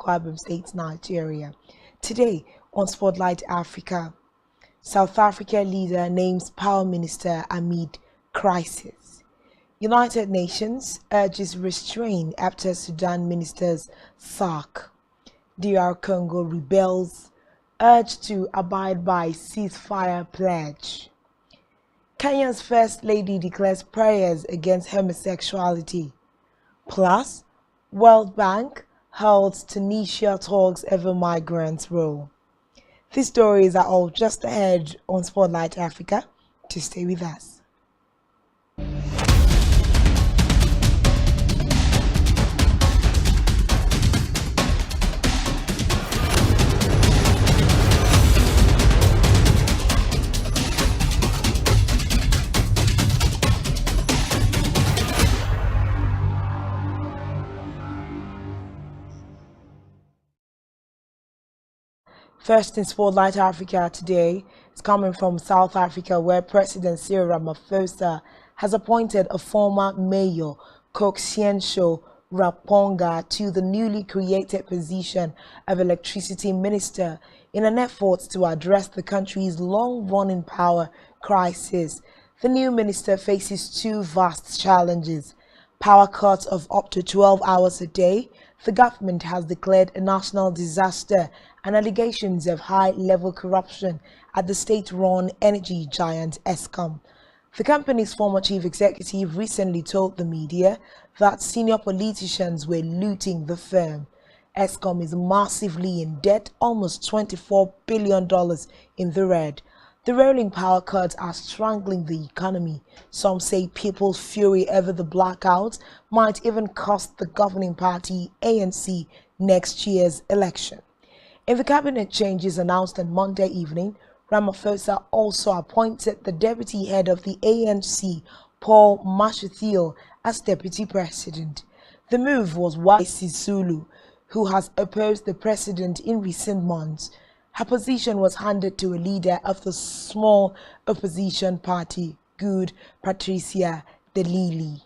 Akwa Ibom State, Nigeria. Today on Spotlight Africa, South Africa leader names power minister amid crisis. United Nations urges restraint after Sudan ministers sack. DR Congo rebels urge to abide by ceasefire pledge. Kenya's First Lady declares prayers against homosexuality. Plus, World Bank holds Tunisia talks over migrants' role. These stories are all just ahead on Spotlight Africa. To stay with us. First in Spotlight Africa today is coming from South Africa, where President C.A.R. Ramaphosa has appointed a former mayor, Koksienso Raponga, to the newly created position of electricity minister in an effort to address the country's long-running power crisis. The new minister faces two vast challenges: power cuts of up to 12 hours a day. The government has declared a national disaster, and allegations of high-level corruption at the state-run energy giant Eskom. The company's former chief executive recently told the media that senior politicians were looting the firm. Eskom is massively in debt, almost $24 billion in the red. The rolling power cuts are strangling the economy. Some say people's fury over the blackouts might even cost the governing party, ANC, next year's election. In the cabinet changes announced on Monday evening, Ramaphosa also appointed the deputy head of the ANC, Paul Mashatile, as deputy president. The move was why Sisulu, who has opposed the president in recent months. Her position was handed to a leader of the small opposition party, Good Patricia de Lille.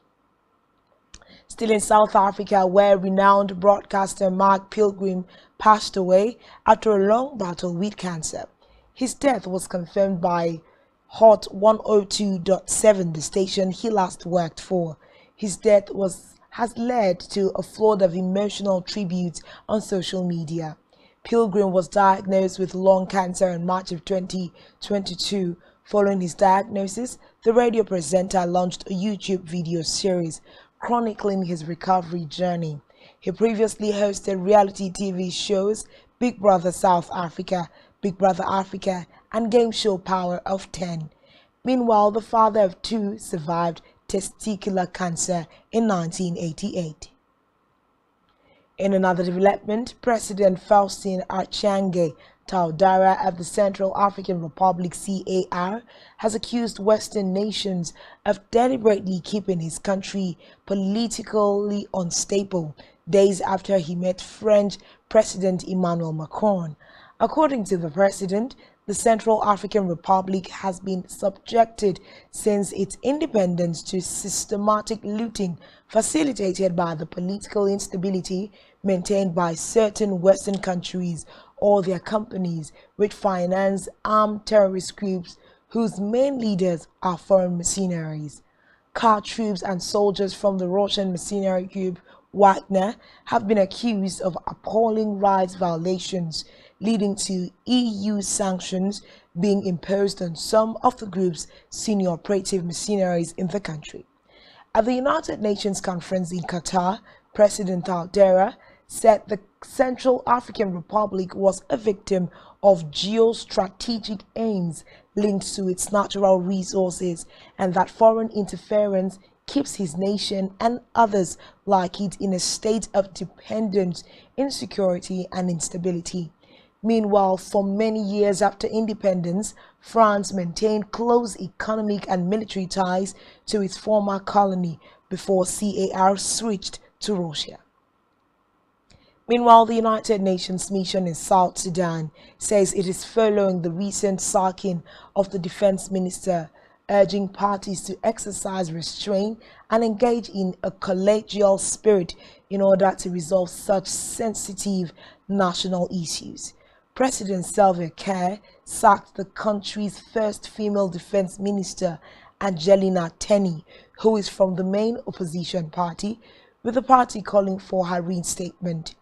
Still in South Africa, where renowned broadcaster Mark Pilgrim passed away after a long battle with cancer. His death was confirmed by Hot 102.7, the station he last worked for. His death has led to a flood of emotional tributes on social media. Pilgrim was diagnosed with lung cancer in March of 2022. Following his diagnosis, the radio presenter launched a YouTube video series chronicling his recovery journey. He previously hosted reality TV shows Big Brother South Africa, Big Brother Africa, and game show Power of 10. Meanwhile, the father of two survived testicular cancer in 1988. In another development, President Faustin Archange Touadera of the Central African Republic, C.A.R, has accused Western nations of deliberately keeping his country politically unstable days after he met French President Emmanuel Macron. According to the president, the Central African Republic has been subjected since its independence to systematic looting facilitated by the political instability maintained by certain Western countries or their companies which finance armed terrorist groups whose main leaders are foreign mercenaries. C.A.R troops and soldiers from the Russian mercenary group Wagner have been accused of appalling rights violations, leading to EU sanctions being imposed on some of the group's senior operative mercenaries in the country. At the United Nations conference in Qatar, President Touadera said the Central African Republic was a victim of geostrategic aims linked to its natural resources, and that foreign interference keeps his nation and others like it in a state of dependence, insecurity, and instability. Meanwhile, for many years after independence, France maintained close economic and military ties to its former colony before C.A.R switched to Russia. Meanwhile, the United Nations mission in South Sudan says it is following the recent sacking of the defense minister urging parties to exercise restraint and engage in a collegial spirit in order to resolve such sensitive national issues. President C.A.R sacked the country's first female defense minister, Angelina Teny, who is from the main opposition party, with the party calling for her reinstatement.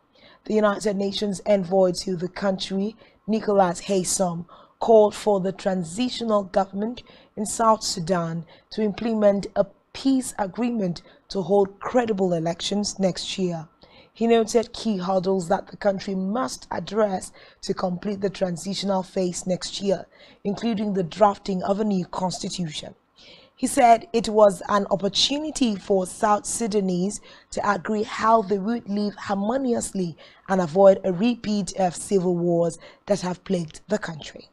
The United Nations envoy to the country, Nicholas Haysom, called for the transitional government in South Sudan to implement a peace agreement to hold credible elections next year. He noted key hurdles that the country must address to complete the transitional phase next year, including the drafting of a new constitution. He said it was an opportunity for South Sudanese to agree how they would live harmoniously and avoid a repeat of civil wars that have plagued the country.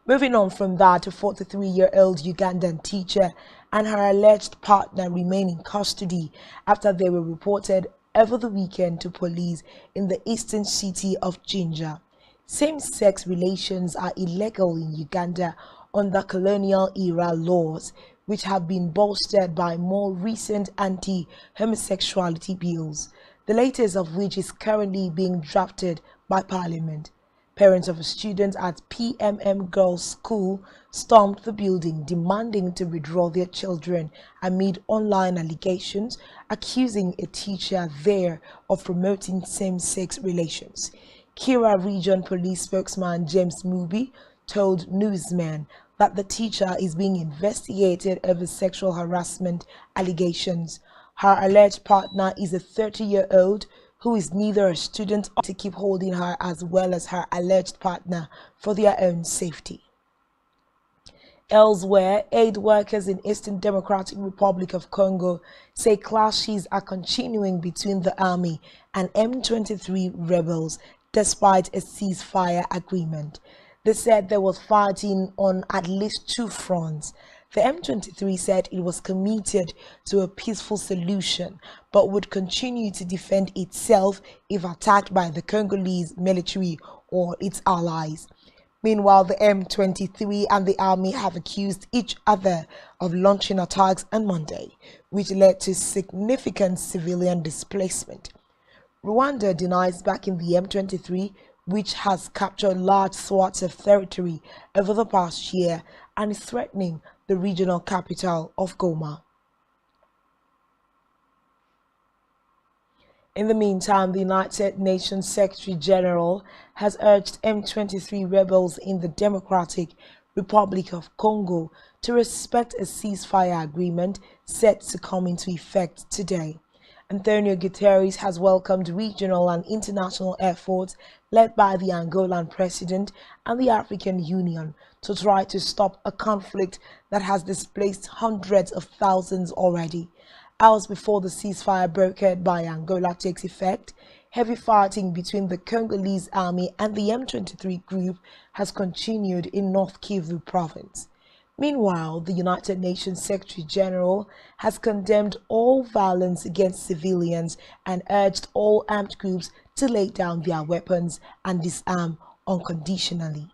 Moving on from that, a 43-year-old Ugandan teacher and her alleged partner remain in custody after they were reported over the weekend to police in the eastern city of Jinja. Same-sex relations are illegal in Uganda under colonial-era laws, which have been bolstered by more recent anti-homosexuality bills, the latest of which is currently being drafted by Parliament. Parents of a student at PMM Girls' School stormed the building demanding to withdraw their children amid online allegations accusing a teacher there of promoting same-sex relations. C.A.R Region Police spokesman James Mubi told newsmen that the teacher is being investigated over sexual harassment allegations. Her alleged partner is a 30-year-old who is neither a student or to keep holding her as well as her alleged partner for their own safety. Elsewhere, aid workers in Eastern Democratic Republic of Congo say clashes are continuing between the army and M23 rebels despite a ceasefire agreement. They said there was fighting on at least two fronts. The M23 said it was committed to a peaceful solution, but would continue to defend itself if attacked by the Congolese military or its allies. Meanwhile, the M23 and the army have accused each other of launching attacks on Monday, which led to significant civilian displacement. Rwanda denies backing the M23, which has captured large swaths of territory over the past year and is threatening the regional capital of Goma. In the meantime, the United Nations Secretary General has urged M23 rebels in the Democratic Republic of Congo to respect a ceasefire agreement set to come into effect today. Antonio Guterres has welcomed regional and international efforts led by the Angolan president and the African Union to try to stop a conflict that has displaced hundreds of thousands already. Hours before the ceasefire brokered by Angola takes effect, heavy fighting between the Congolese army and the M23 group has continued in North Kivu province. Meanwhile, the United Nations Secretary General has condemned all violence against civilians and urged all armed groups to lay down their weapons and disarm unconditionally.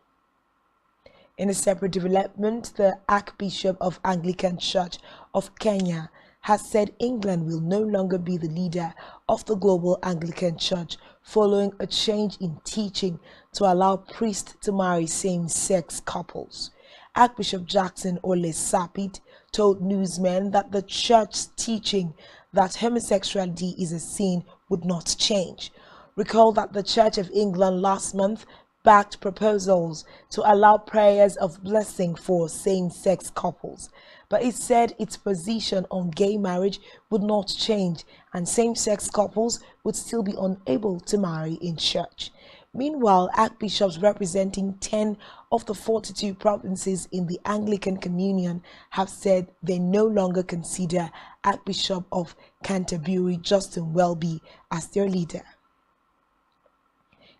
In a separate development, the Archbishop of Anglican Church of Kenya has said England will no longer be the leader of the global Anglican Church following a change in teaching to allow priests to marry same-sex couples. Archbishop Jackson Ole Sapit told newsmen that the church's teaching that homosexuality is a sin would not change. Recall that the Church of England last month backed proposals to allow prayers of blessing for same-sex couples, but it said its position on gay marriage would not change and same-sex couples would still be unable to marry in church. Meanwhile, archbishops representing 10 of the 42 provinces in the Anglican Communion have said they no longer consider Archbishop of Canterbury Justin Welby as their leader.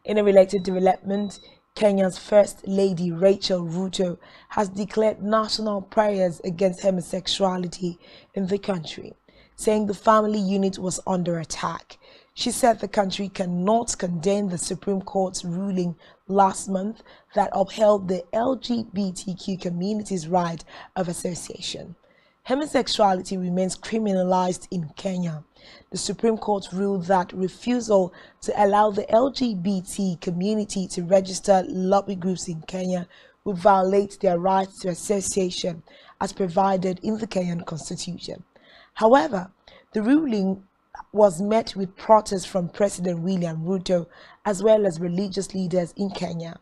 In a related development, Kenya's First Lady Rachel Ruto has declared national prayers against homosexuality in the country, saying the family unit was under attack. She said the country cannot condemn the Supreme Court's ruling last month that upheld the LGBTQ community's right of association. Homosexuality remains criminalized in Kenya. The Supreme Court ruled that refusal to allow the LGBT community to register lobby groups in Kenya would violate their rights to association as provided in the Kenyan Constitution. However, the ruling was met with protests from President William Ruto as well as religious leaders in Kenya.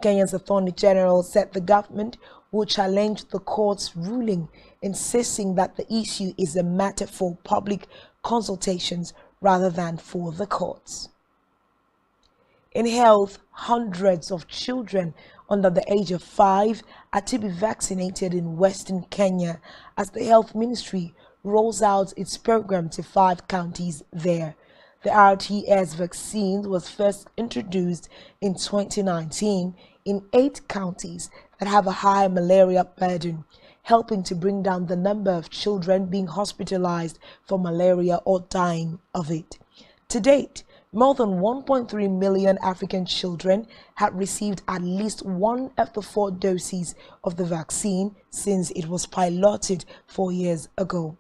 Kenya's Attorney General said the government will challenge the court's ruling, insisting that the issue is a matter for public consultations rather than for the courts. In health, hundreds of children under the age of 5 are to be vaccinated in Western Kenya as the Health Ministry rolls out its program to 5 counties there. The RTS vaccine was first introduced in 2019 in 8 counties that have a high malaria burden, helping to bring down the number of children being hospitalized for malaria or dying of it. To date, more than 1.3 million African children have received at least one of the 4 doses of the vaccine since it was piloted 4 years ago.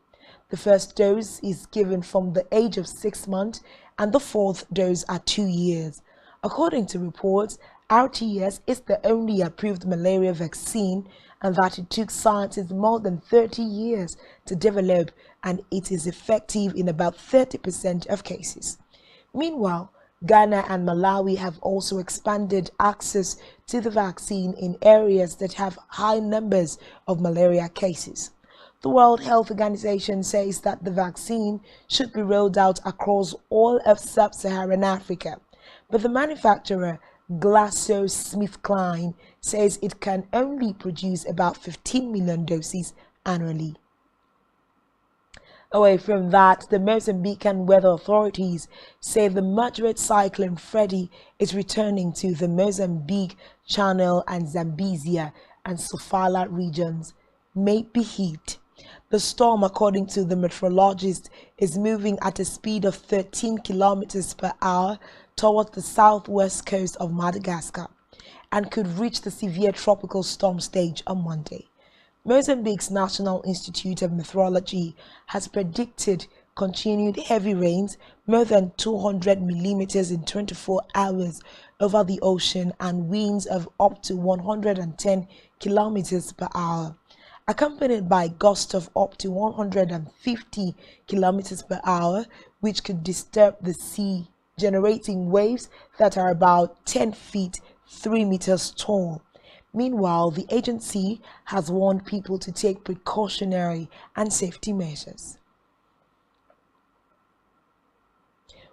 The first dose is given from the age of 6 months and the 4th dose at 2 years. According to reports, RTS is the only approved malaria vaccine and that it took scientists more than 30 years to develop, and it is effective in about 30% of cases. Meanwhile, Ghana and Malawi have also expanded access to the vaccine in areas that have high numbers of malaria cases. The World Health Organization says that the vaccine should be rolled out across all of sub-Saharan Africa, but the manufacturer GlaxoSmithKline says it can only produce about 15 million doses annually. Away from that, the Mozambican weather authorities say the moderate cyclone Freddy is returning to the Mozambique Channel and Zambezia and Sofala regions may be hit. The storm, according to the meteorologist, is moving at a speed of 13 kilometers per hour towards the southwest coast of Madagascar and could reach the severe tropical storm stage on Monday. Mozambique's National Institute of Meteorology has predicted continued heavy rains, more than 200 millimeters in 24 hours over the ocean, and winds of up to 110 kilometers per hour, accompanied by gusts of up to 150 kilometers per hour, which could disturb the sea, generating waves that are about 10 feet 3 meters tall. Meanwhile, the agency has warned people to take precautionary and safety measures.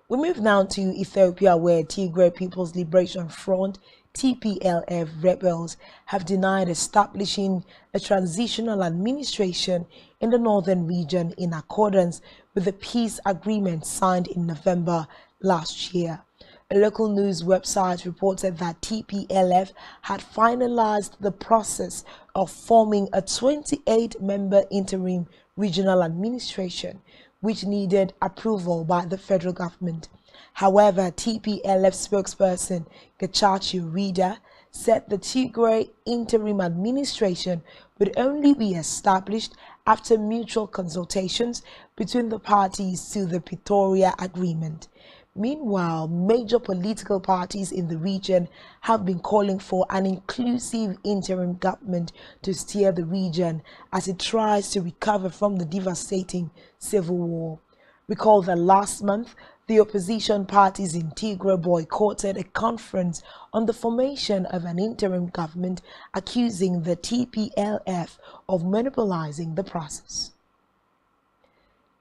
We move now to Ethiopia, where Tigray People's Liberation Front TPLF rebels have denied establishing a transitional administration in the northern region in accordance with the peace agreement signed in November last year. A local news website reported that TPLF had finalized the process of forming a 28-member interim regional administration, which needed approval by the federal government. However, TPLF spokesperson Getachew Reda said the Tigray interim administration would only be established after mutual consultations between the parties to the Pretoria Agreement. Meanwhile, major political parties in the region have been calling for an inclusive interim government to steer the region as it tries to recover from the devastating civil war. Recall that last month, the opposition parties in Tigray boycotted a conference on the formation of an interim government, accusing the TPLF of monopolizing the process.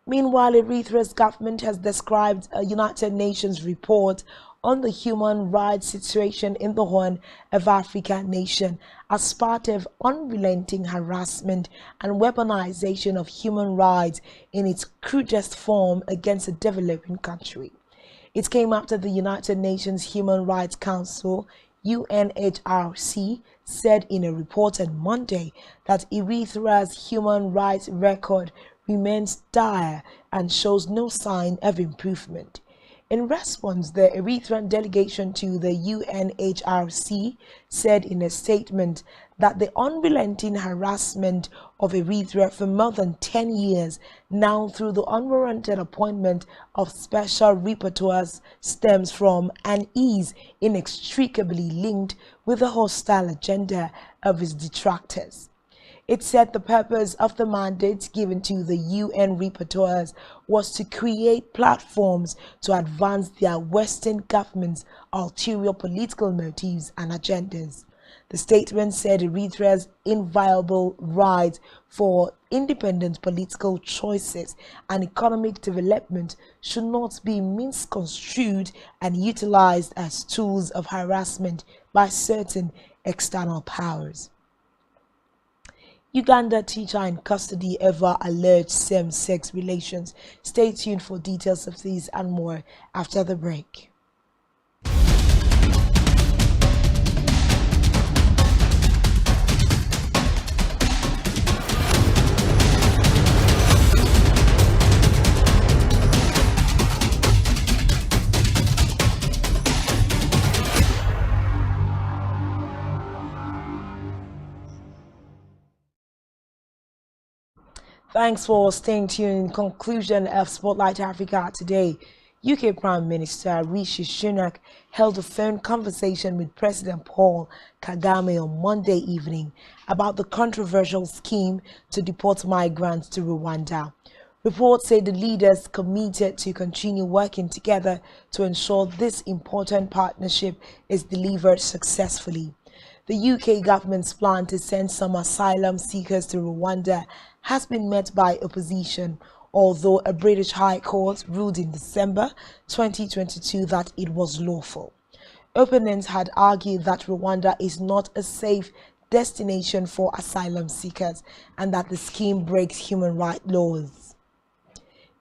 Meanwhile, Eritrea's government has described a United Nations report on the human rights situation in the Horn of Africa nation as part of unrelenting harassment and weaponization of human rights in its crudest form against a developing country. It came after the United Nations Human Rights Council, UNHRC, said in a report on Monday that Eritrea's human rights record remains dire and shows no sign of improvement. In response, the Eritrean delegation to the UNHRC said in a statement that the unrelenting harassment of Eritrea for more than 10 years now through the unwarranted appointment of special rapporteurs stems from and is inextricably linked with the hostile agenda of its detractors. It said the purpose of the mandate given to the UN rapporteurs was to create platforms to advance their Western governments' ulterior political motives and agendas. The statement said Eritrea's inviolable right for independent political choices and economic development should not be misconstrued and utilized as tools of harassment by certain external powers. Uganda teacher in custody over alleged same-sex relations. Stay tuned for details of these and more after the break. Thanks for staying tuned. In conclusion of Spotlight Africa today, UK Prime Minister Rishi Sunak held a phone conversation with President Paul Kagame on Monday evening about the controversial scheme to deport migrants to Rwanda. Reports say the leaders committed to continue working together to ensure this important partnership is delivered successfully. The UK government's plan to send some asylum seekers to Rwanda has been met by opposition, although a British High Court ruled in December 2022 that it was lawful. Opponents had argued that Rwanda is not a safe destination for asylum seekers and that the scheme breaks human rights laws.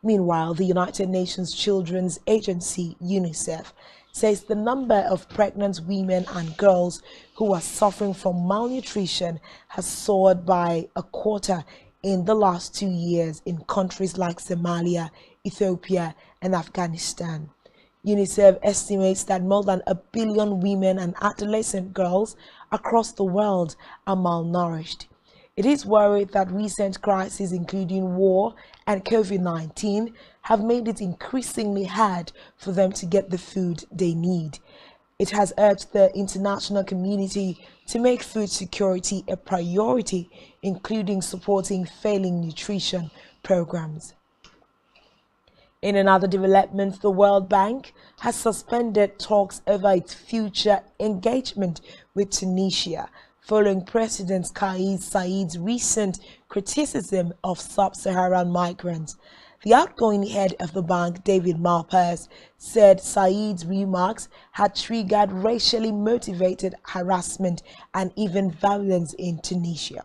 Meanwhile, the United Nations Children's Agency, UNICEF, says the number of pregnant women and girls who are suffering from malnutrition has soared by a quarter in the last 2 years in countries like Somalia, Ethiopia, and Afghanistan. UNICEF estimates that more than 1 billion women and adolescent girls across the world are malnourished. It is worried that recent crises, including war and COVID-19, have made it increasingly hard for them to get the food they need. It has urged the international community to make food security a priority, including supporting failing nutrition programs. In another development, the World Bank has suspended talks over its future engagement with Tunisia, following President Kais Saied's recent criticism of sub-Saharan migrants. The outgoing head of the bank, David Malpass, said Saied's remarks had triggered racially motivated harassment and even violence in Tunisia.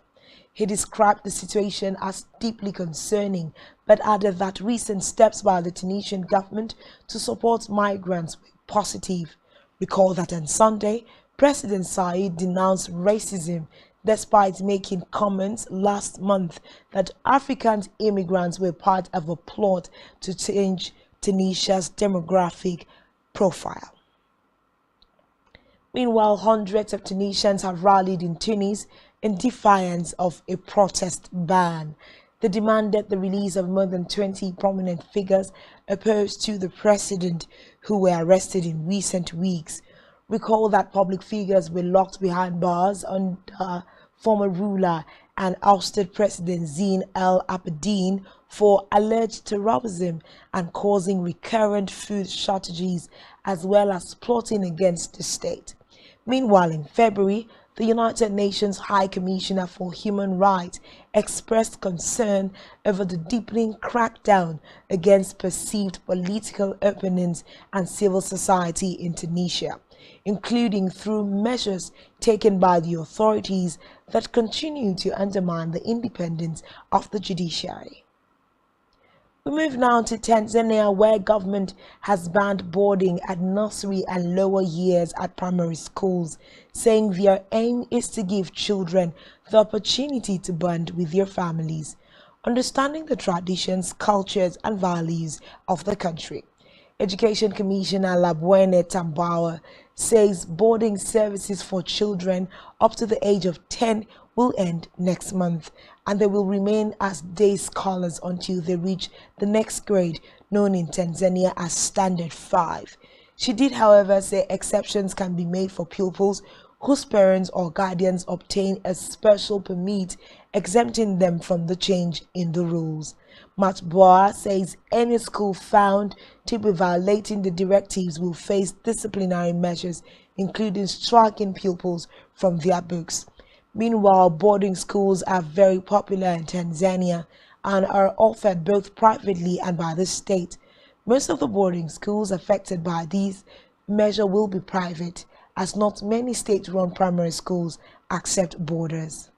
He described the situation as deeply concerning, but added that recent steps by the Tunisian government to support migrants were positive. Recall that on Sunday, President Saied denounced racism despite making comments last month that African immigrants were part of a plot to change Tunisia's demographic profile. Meanwhile, hundreds of Tunisians have rallied in Tunis in defiance of a protest ban. They demanded the release of more than 20 prominent figures opposed to the president who were arrested in recent weeks. Recall that public figures were locked behind bars under former ruler and ousted President Zine El Abidine for alleged terrorism and causing recurrent food shortages, as well as plotting against the state. Meanwhile, in February, the United Nations High Commissioner for Human Rights expressed concern over the deepening crackdown against perceived political opponents and civil society in Tunisia, including through measures taken by the authorities that continue to undermine the independence of the judiciary. We move now to Tanzania, where government has banned boarding at nursery and lower years at primary schools, saying their aim is to give children the opportunity to bond with their families, understanding the traditions, cultures, and values of the country. Education Commissioner Labwene Tambawa says boarding services for children up to the age of 10 will end next month, and they will remain as day scholars until they reach the next grade, known in Tanzania as Standard 5. She did, however, say exceptions can be made for pupils whose parents or guardians obtain a special permit exempting them from the change in the rules. Matboa says any school found to be violating the directives will face disciplinary measures, including striking pupils from their books. Meanwhile, boarding schools are very popular in Tanzania and are offered both privately and by the state. Most of the boarding schools affected by these measures will be private, as not many state-run primary schools accept boarders.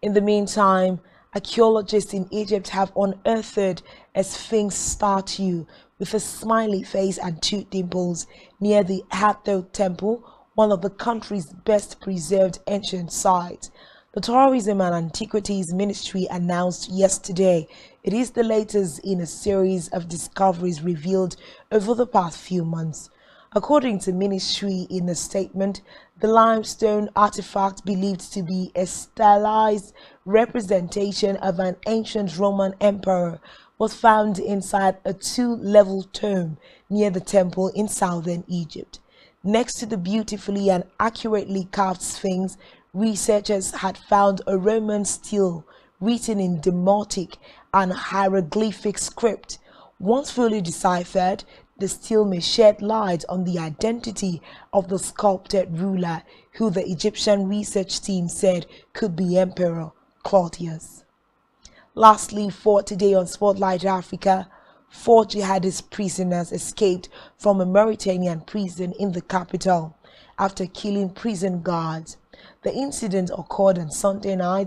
In the meantime, archaeologists in Egypt have unearthed a sphinx statue with a smiley face and two dimples near the Hathor Temple, one of the country's best preserved ancient sites. The Tourism and Antiquities Ministry announced yesterday it is the latest in a series of discoveries revealed over the past few months. According to ministry in a statement, the limestone artifact believed to be a stylized representation of an ancient Roman emperor was found inside a two-level tomb near the temple in southern Egypt. Next to the beautifully and accurately carved sphinx, researchers had found a Roman stele written in Demotic and hieroglyphic script. Once fully deciphered, the stele may shed light on the identity of the sculpted ruler, who the Egyptian research team said could be Emperor Claudius. Lastly, for today on Spotlight Africa, 4 jihadist prisoners escaped from a Mauritanian prison in the capital after killing prison guards. The incident occurred on Sunday night